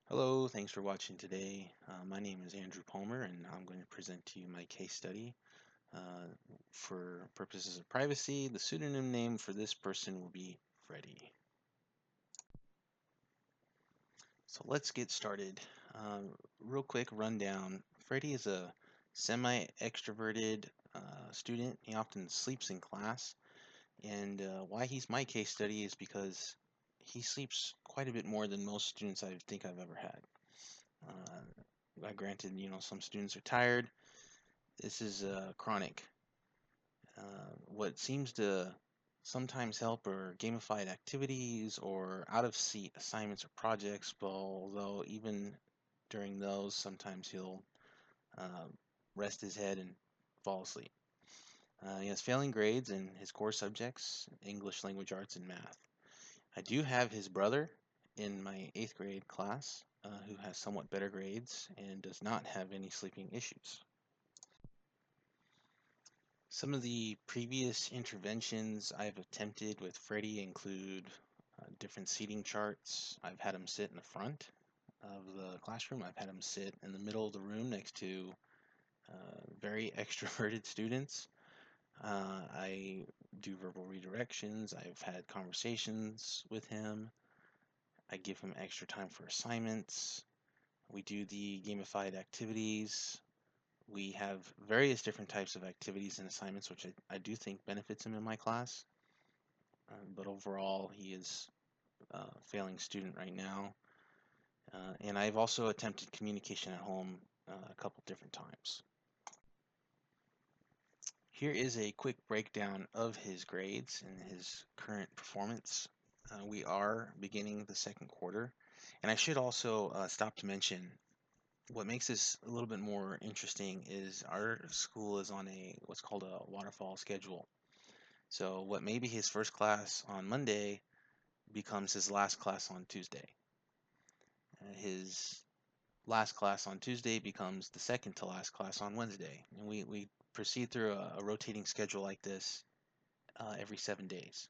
Hello, thanks for watching today. My name is Andrew Palmer, and I'm going to present to you my case study. Uh, for purposes of privacy, the pseudonym name for this person will be Freddie. So let's get started. Real quick rundown. Freddie is a semi-extroverted student. He often sleeps in class, and why he's my case study is because he sleeps quite a bit more than most students I think I've ever had. Granted, some students are tired. This is chronic. What seems to sometimes help are gamified activities or out of seat assignments or projects, but although even during those, sometimes he'll uh, rest his head and fall asleep. He has failing grades in his core subjects, English, language arts, and math. I do have his brother in my 8th grade class who has somewhat better grades and does not have any sleeping issues. Some of the previous interventions I've attempted with Freddie include different seating charts. I've had him sit in the front of the classroom. I've had him sit in the middle of the room next to very extroverted students. I do verbal redirections. I've had conversations with him. I give him extra time for assignments. We do the gamified activities. We have various different types of activities and assignments, which I do think benefits him in my class. But overall, he is a failing student right now. And I've also attempted communication at home a couple different times. Here is a quick breakdown of his grades and his current performance. We are beginning the second quarter. And I should also stop to mention what makes this a little bit more interesting is our school is on a what's called a waterfall schedule. So what may be his first class on Monday becomes his last class on Tuesday. His last class on Tuesday becomes the second to last class on Wednesday. And we proceed through a rotating schedule like this every 7 days.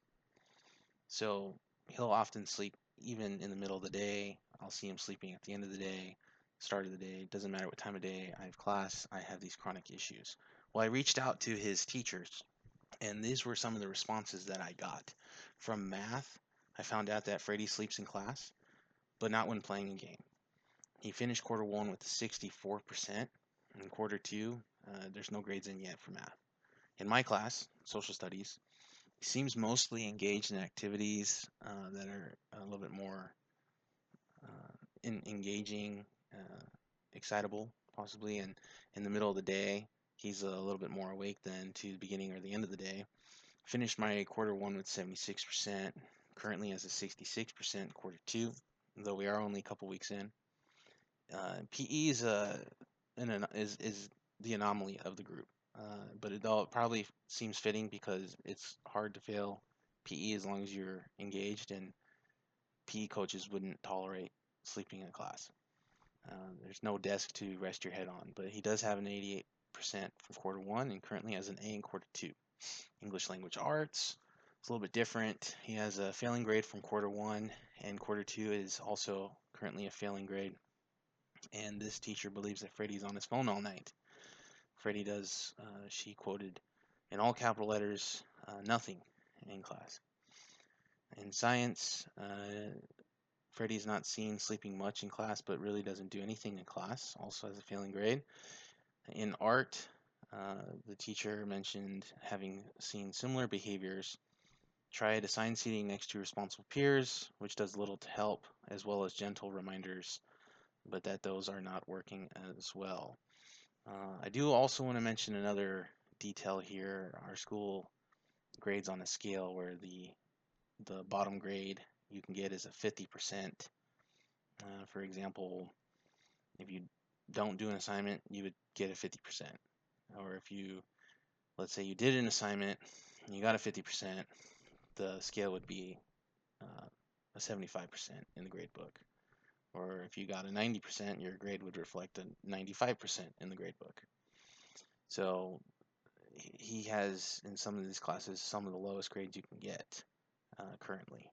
So he'll often sleep even in the middle of the day. I'll see him sleeping at the end of the day, start of the day. Doesn't matter what time of day I have class, I have these chronic issues. Well, I reached out to his teachers, and these were some of the responses that I got. From math, I found out that Freddie sleeps in class, but not when playing a game. He finished quarter one with 64%. In quarter two, there's no grades in yet for math. In my class, social studies, he seems mostly engaged in activities that are a little bit more engaging, excitable, possibly. And in the middle of the day, he's a little bit more awake than to the beginning or the end of the day. Finished my quarter one with 76%. Currently has a 66% quarter two, though we are only a couple weeks in. PE is the anomaly of the group, but it all probably seems fitting because it's hard to fail PE as long as you're engaged, and PE coaches wouldn't tolerate sleeping in class. There's no desk to rest your head on, but he does have an 88% from quarter one and currently has an A in quarter two. English language arts, it's a little bit different. He has a failing grade from quarter one, and quarter two is also currently a failing grade. And this teacher believes that Freddie's on his phone all night. Freddie does, she quoted in all capital letters, nothing in class. In science, Freddie's not seen sleeping much in class, but really doesn't do anything in class, also has a failing grade. In art, the teacher mentioned having seen similar behaviors. Tried assigned seating next to responsible peers, which does little to help, as well as gentle reminders, but that those are not working as well. I do also want to mention another detail here. Our school grades on a scale where the bottom grade you can get is a 50%. For example, if you don't do an assignment, you would get a 50%. Or if you, let's say you did an assignment and you got a 50%, the scale would be a 75% in the grade book. Or if you got a 90%, your grade would reflect a 95% in the grade book. So he has, in some of these classes, some of the lowest grades you can get currently.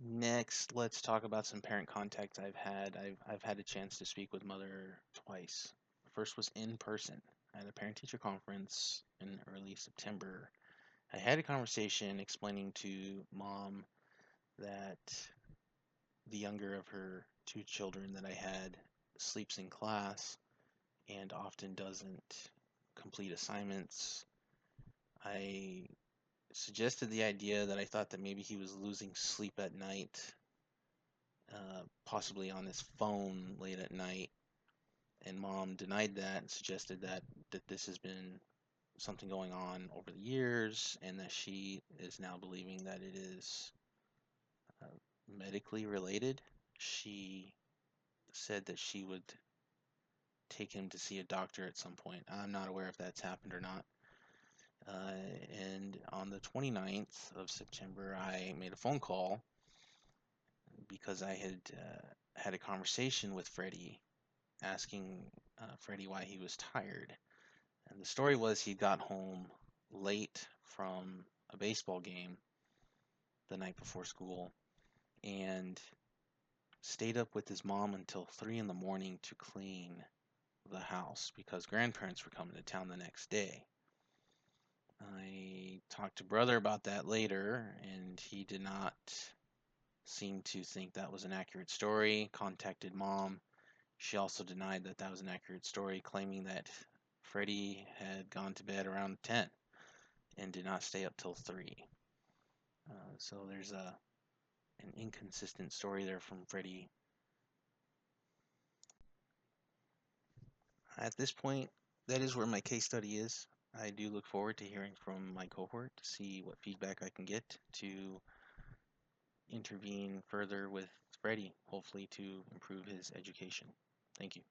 Next, let's talk about some parent contact I've had. I've had a chance to speak with mother twice. First was in person at a parent-teacher conference in early September. I had a conversation explaining to mom that the younger of her two children that I had sleeps in class and often doesn't complete assignments. I suggested the idea that I thought that maybe he was losing sleep at night, possibly on his phone late at night, and mom denied that and suggested that this has been something going on over the years and that she is now believing that it is uh, medically related. She said that she would take him to see a doctor at some point. I'm not aware if that's happened or not. Uh, and on the 29th of September, I made a phone call because I had had a conversation with Freddie, asking Freddie why he was tired. And the story was he got home late from a baseball game the night before school and stayed up with his mom until 3 in the morning to clean the house because grandparents were coming to town the next day. I talked to brother about that later, and he did not seem to think that was an accurate story. Contacted mom. She also denied that that was an accurate story, claiming that Freddie had gone to bed around 10 and did not stay up till 3. So there's an inconsistent story there from Freddie. At this point, that is where my case study is. I do look forward to hearing from my cohort to see what feedback I can get to intervene further with Freddie, hopefully to improve his education. Thank you.